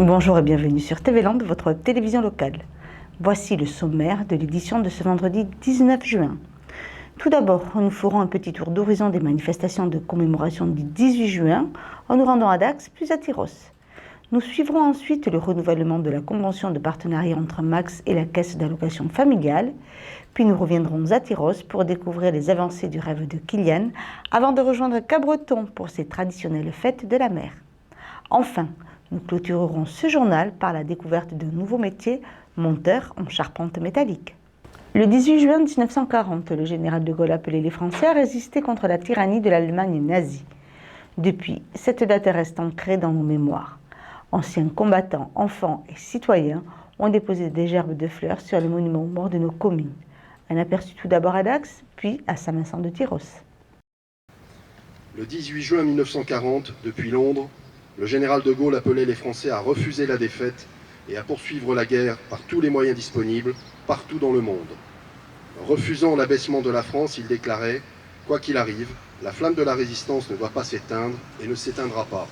Bonjour et bienvenue sur TV Land, votre télévision locale. Voici le sommaire de l'édition de ce vendredi 19 juin. Tout d'abord, nous ferons un petit tour d'horizon des manifestations de commémoration du 18 juin en nous rendant à Dax puis à Tyrosse. Nous suivrons ensuite le renouvellement de la convention de partenariat entre Max et la Caisse d'allocation familiale, puis nous reviendrons à Tyrosse pour découvrir les avancées du rêve de Kylian avant de rejoindre Cabreton pour ses traditionnelles fêtes de la mer. Enfin, nous clôturerons ce journal par la découverte d'un nouveau métier, monteur en charpente métallique. Le 18 juin 1940, le général de Gaulle appelait les Français à résister contre la tyrannie de l'Allemagne nazie. Depuis, cette date reste ancrée dans nos mémoires. Anciens combattants, enfants et citoyens ont déposé des gerbes de fleurs sur les monuments aux morts de nos communes. Un aperçu tout d'abord à Dax, puis à Saint-Vincent-de-Tyrosse. Le 18 juin 1940, depuis Londres, le général de Gaulle appelait les Français à refuser la défaite et à poursuivre la guerre par tous les moyens disponibles, partout dans le monde. Refusant l'abaissement de la France, il déclarait « Quoi qu'il arrive, la flamme de la résistance ne doit pas s'éteindre et ne s'éteindra pas. »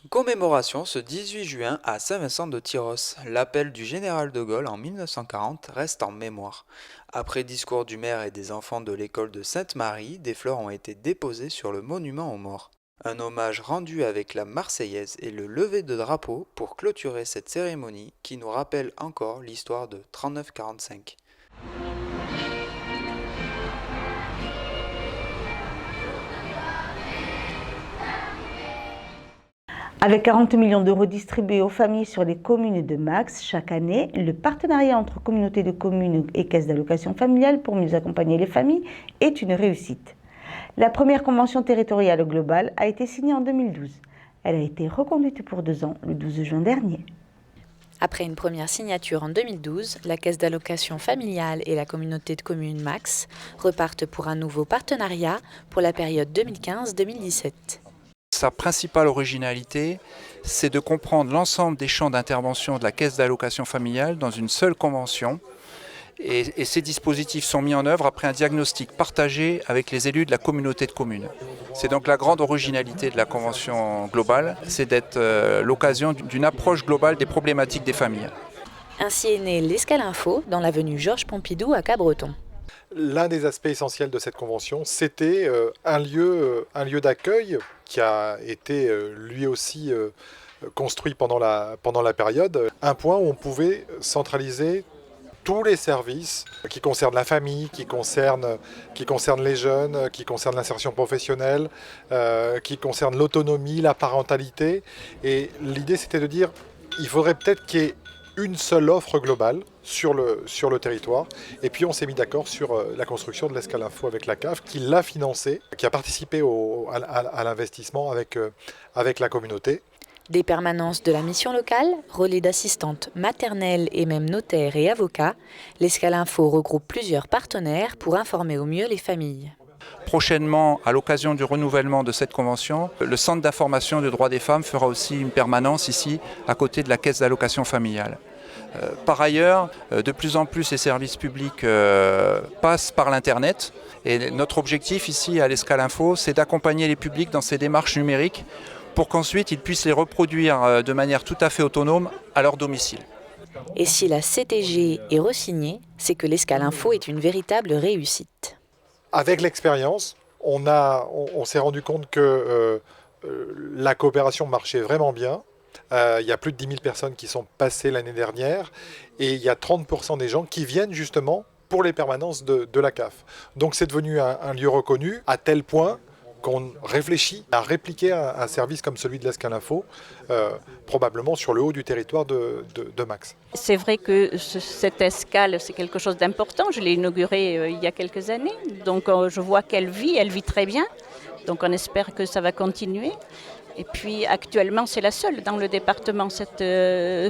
Commémoration ce 18 juin à Saint-Vincent-de-Tyrosse. L'appel du général de Gaulle en 1940 reste en mémoire. Après discours du maire et des enfants de l'école de Sainte-Marie, des fleurs ont été déposées sur le monument aux morts. Un hommage rendu avec la Marseillaise et le lever de drapeau pour clôturer cette cérémonie qui nous rappelle encore l'histoire de 39-45. Avec 40 millions d'euros distribués aux familles sur les communes de Max chaque année, le partenariat entre communautés de communes et caisses d'allocation familiale pour mieux accompagner les familles est une réussite. La première convention territoriale globale a été signée en 2012. Elle a été reconduite pour 2 ans, le 12 juin dernier. Après une première signature en 2012, la Caisse d'allocation familiale et la communauté de communes Max repartent pour un nouveau partenariat pour la période 2015-2017. Sa principale originalité, c'est de comprendre l'ensemble des champs d'intervention de la Caisse d'allocation familiale dans une seule convention. Et ces dispositifs sont mis en œuvre après un diagnostic partagé avec les élus de la communauté de communes. C'est donc la grande originalité de la convention globale, c'est d'être l'occasion d'une approche globale des problématiques des familles. Ainsi est né l'Escale Info dans l'avenue Georges Pompidou à Cabreton. L'un des aspects essentiels de cette convention, c'était un lieu d'accueil qui a été lui aussi construit pendant la période. Un point où on pouvait centraliser tous les services qui concernent la famille, qui concernent les jeunes, qui concernent l'insertion professionnelle, qui concernent l'autonomie, la parentalité. Et l'idée, c'était de dire, il faudrait peut-être qu'il y ait une seule offre globale sur le territoire. Et puis on s'est mis d'accord sur la construction de l'Escale Info avec la CAF, qui l'a financé, qui a participé à l'investissement avec la communauté. Des permanences de la mission locale, relais d'assistantes maternelles et même notaires et avocats, l'Escale Info regroupe plusieurs partenaires pour informer au mieux les familles. Prochainement, à l'occasion du renouvellement de cette convention, le Centre d'information du droit des femmes fera aussi une permanence ici, à côté de la caisse d'allocation familiale. Par ailleurs, de plus en plus les services publics passent par l'Internet et notre objectif ici à l'Escale Info, c'est d'accompagner les publics dans ces démarches numériques pour qu'ensuite ils puissent les reproduire de manière tout à fait autonome à leur domicile. Et si la CTG est re-signée, c'est que l'Escale Info est une véritable réussite. Avec l'expérience, on s'est rendu compte que la coopération marchait vraiment bien. Il y a plus de 10 000 personnes qui sont passées l'année dernière et il y a 30% des gens qui viennent justement pour les permanences de la CAF. Donc c'est devenu un lieu reconnu à tel point qu'on réfléchit à répliquer un service comme celui de l'Escale Info, probablement sur le haut du territoire de Max. C'est vrai que cette escale, c'est quelque chose d'important. Je l'ai inaugurée il y a quelques années. Donc je vois qu'elle vit très bien. Donc on espère que ça va continuer. Et puis actuellement, c'est la seule dans le département, cette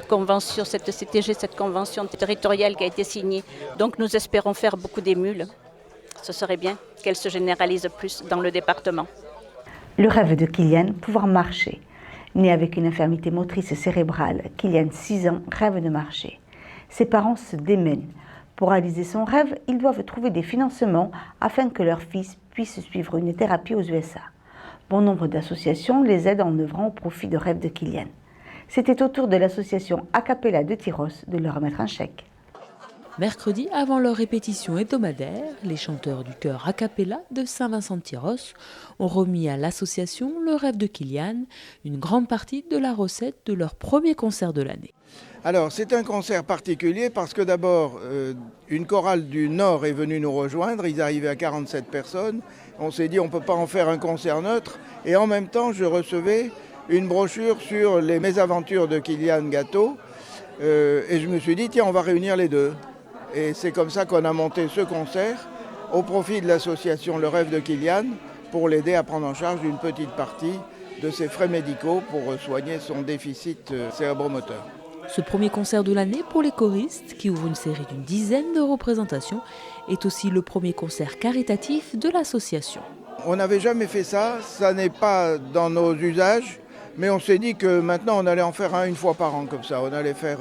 convention, cette CTG, cette convention territoriale qui a été signée. Donc nous espérons faire beaucoup d'émules. Ce serait bien qu'elle se généralise plus dans le département. Le rêve de Kylian, pouvoir marcher. Né avec une infirmité motrice cérébrale, Kylian, 6 ans, rêve de marcher. Ses parents se démènent. Pour réaliser son rêve, ils doivent trouver des financements afin que leur fils puisse suivre une thérapie aux USA. Bon nombre d'associations les aident en œuvrant au profit de rêve de Kylian. C'était au tour de l'association Acapella de Tyrosse de leur remettre un chèque. Mercredi, avant leur répétition hebdomadaire, les chanteurs du chœur Acapella de Saint-Vincent-de-Tyrosse ont remis à l'association Le Rêve de Kylian une grande partie de la recette de leur premier concert de l'année. Alors c'est un concert particulier parce que d'abord une chorale du Nord est venue nous rejoindre, ils arrivaient à 47 personnes, on s'est dit on ne peut pas en faire un concert neutre et en même temps je recevais une brochure sur les mésaventures de Kylian Gâteau et je me suis dit tiens on va réunir les deux. Et c'est comme ça qu'on a monté ce concert au profit de l'association Le Rêve de Kylian pour l'aider à prendre en charge une petite partie de ses frais médicaux pour soigner son déficit cérébromoteur. Ce premier concert de l'année pour les choristes, qui ouvre une série d'une dizaine de représentations, est aussi le premier concert caritatif de l'association. On n'avait jamais fait ça, ça n'est pas dans nos usages, mais on s'est dit que maintenant on allait en faire un une fois par an comme ça. On allait faire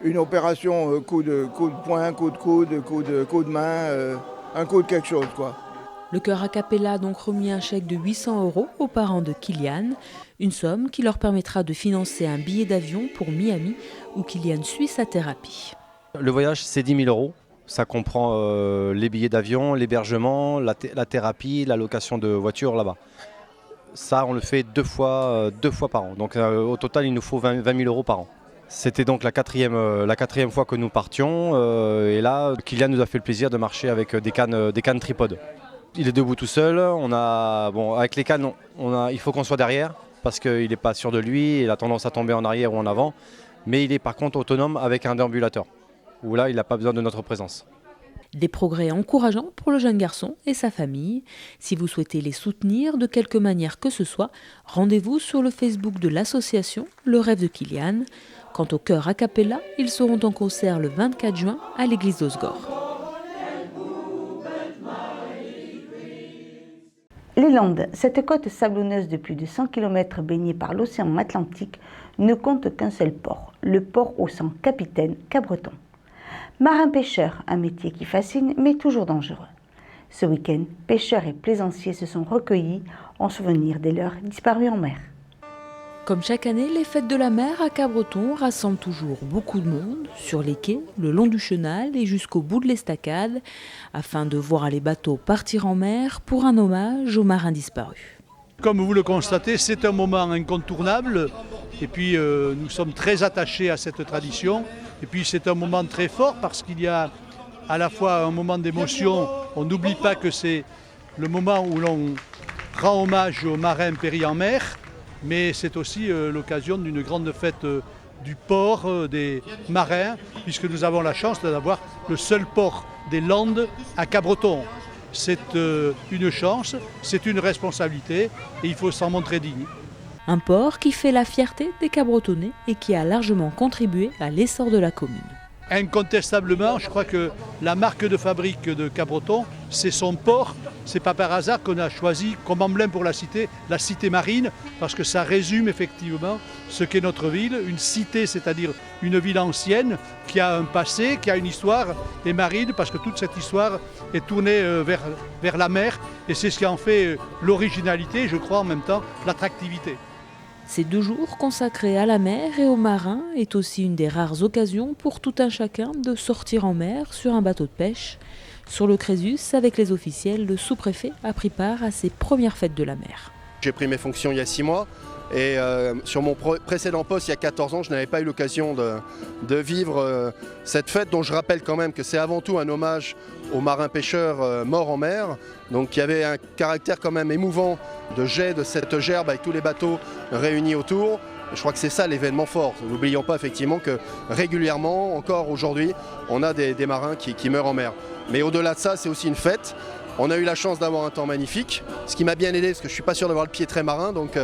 une opération coup de poing, coup de coude, coup de main, un coup de quelque chose quoi. Le chœur Acapella a donc remis un chèque de 800 € aux parents de Kylian, une somme qui leur permettra de financer un billet d'avion pour Miami où Kylian suit sa thérapie. Le voyage c'est 10 000 €, ça comprend les billets d'avion, l'hébergement, la thérapie, la location de voiture là-bas. Ça on le fait deux fois par an, donc au total il nous faut 20 000 € par an. C'était donc la quatrième fois que nous partions et là Kylian nous a fait le plaisir de marcher avec des cannes tripodes. Il est debout tout seul, avec les cannes il faut qu'on soit derrière parce qu'il n'est pas sûr de lui, il a tendance à tomber en arrière ou en avant, mais il est par contre autonome avec un déambulateur où là il n'a pas besoin de notre présence. Des progrès encourageants pour le jeune garçon et sa famille. Si vous souhaitez les soutenir de quelque manière que ce soit, rendez-vous sur le Facebook de l'association Le Rêve de Kylian. Quant au chœur Acapella, ils seront en concert le 24 juin à l'église d'Osgore. Les Landes, cette côte sablonneuse de plus de 100 km baignée par l'océan Atlantique, ne compte qu'un seul port, le port au sang capitaine Cabreton. Marin-pêcheur, un métier qui fascine mais toujours dangereux. Ce week-end, pêcheurs et plaisanciers se sont recueillis en souvenir des leurs disparus en mer. Comme chaque année, les fêtes de la mer à Cabreton rassemblent toujours beaucoup de monde sur les quais, le long du chenal et jusqu'au bout de l'estacade, afin de voir les bateaux partir en mer pour un hommage aux marins disparus. Comme vous le constatez, c'est un moment incontournable et puis nous sommes très attachés à cette tradition. Et puis c'est un moment très fort parce qu'il y a à la fois un moment d'émotion, on n'oublie pas que c'est le moment où l'on rend hommage aux marins péris en mer, mais c'est aussi l'occasion d'une grande fête du port, des marins, puisque nous avons la chance d'avoir le seul port des Landes à Cabreton. C'est une chance, c'est une responsabilité et il faut s'en montrer digne. Un port qui fait la fierté des Cabretonnais et qui a largement contribué à l'essor de la commune. incontestablement, je crois que la marque de fabrique de Cabreton, c'est son port. C'est pas par hasard qu'on a choisi comme emblème pour la cité marine, parce que ça résume effectivement ce qu'est notre ville. Une cité, c'est-à-dire une ville ancienne qui a un passé, qui a une histoire, et marine, parce que toute cette histoire est tournée vers la mer, et c'est ce qui en fait l'originalité, je crois en même temps l'attractivité. Ces 2 jours consacrés à la mer et aux marins est aussi une des rares occasions pour tout un chacun de sortir en mer sur un bateau de pêche. Sur le Crésus, avec les officiels, le sous-préfet a pris part à ses premières fêtes de la mer. J'ai pris mes fonctions il y a 6 mois et sur mon précédent poste, il y a 14 ans, je n'avais pas eu l'occasion de vivre cette fête dont je rappelle quand même que c'est avant tout un hommage aux marins-pêcheurs morts en mer. Donc il y avait un caractère quand même émouvant de jet de cette gerbe avec tous les bateaux réunis autour. Je crois que c'est ça l'événement fort. N'oublions pas effectivement que régulièrement, encore aujourd'hui, on a des marins qui meurent en mer. Mais au-delà de ça, c'est aussi une fête. On a eu la chance d'avoir un temps magnifique, ce qui m'a bien aidé parce que je ne suis pas sûr d'avoir le pied très marin, donc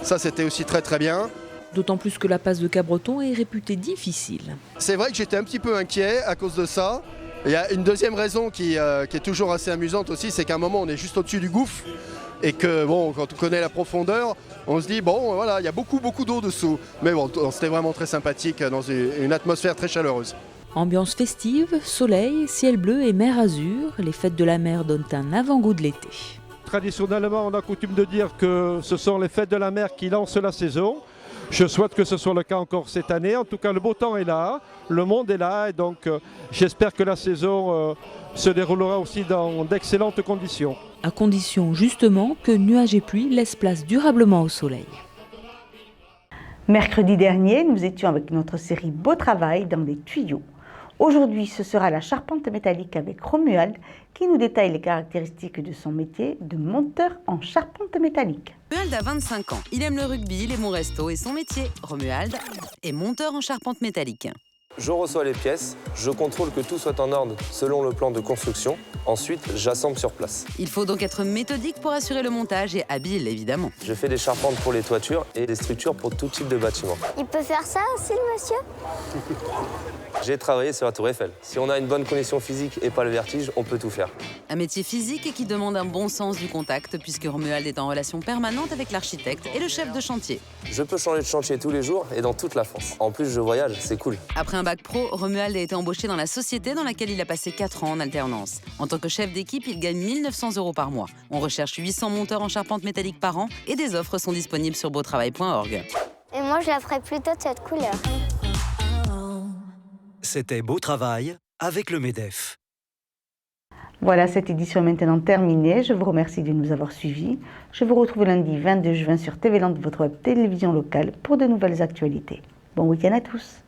ça c'était aussi très très bien. D'autant plus que la passe de Cabreton est réputée difficile. C'est vrai que j'étais un petit peu inquiet à cause de ça. Il y a une deuxième raison qui est toujours assez amusante aussi, c'est qu'à un moment on est juste au-dessus du gouffre et que bon, quand on connaît la profondeur, on se dit bon voilà, il y a beaucoup d'eau dessous. Mais bon, c'était vraiment très sympathique dans une atmosphère très chaleureuse. Ambiance festive, soleil, ciel bleu et mer azur, les fêtes de la mer donnent un avant-goût de l'été. Traditionnellement, on a coutume de dire que ce sont les fêtes de la mer qui lancent la saison. Je souhaite que ce soit le cas encore cette année. En tout cas, le beau temps est là, le monde est là et donc j'espère que la saison se déroulera aussi dans d'excellentes conditions. À condition justement que nuages et pluie laissent place durablement au soleil. Mercredi dernier, nous étions avec notre série Beau Travail dans les tuyaux. Aujourd'hui, ce sera la charpente métallique avec Romuald qui nous détaille les caractéristiques de son métier de monteur en charpente métallique. Romuald a 25 ans. Il aime le rugby, les bons restos et son métier. Romuald est monteur en charpente métallique. Je reçois les pièces, je contrôle que tout soit en ordre selon le plan de construction. Ensuite, j'assemble sur place. Il faut donc être méthodique pour assurer le montage et habile, évidemment. Je fais des charpentes pour les toitures et des structures pour tout type de bâtiment. Il peut faire ça aussi, le monsieur? J'ai travaillé sur la Tour Eiffel. Si on a une bonne condition physique et pas le vertige, on peut tout faire. Un métier physique qui demande un bon sens du contact, puisque Romuald est en relation permanente avec l'architecte et le chef de chantier. Je peux changer de chantier tous les jours et dans toute la France. En plus, je voyage, c'est cool. Après un bac pro, Romuald a été embauché dans la société dans laquelle il a passé 4 ans en alternance. En tant que chef d'équipe, il gagne 1 900 € par mois. On recherche 800 monteurs en charpente métallique par an et des offres sont disponibles sur beautravail.org. Et moi, je la ferais plutôt de cette couleur. C'était Beau Travail avec le MEDEF. Voilà, cette édition est maintenant terminée. Je vous remercie de nous avoir suivis. Je vous retrouve lundi 22 juin sur TV Land, votre web télévision locale, pour de nouvelles actualités. Bon week-end à tous.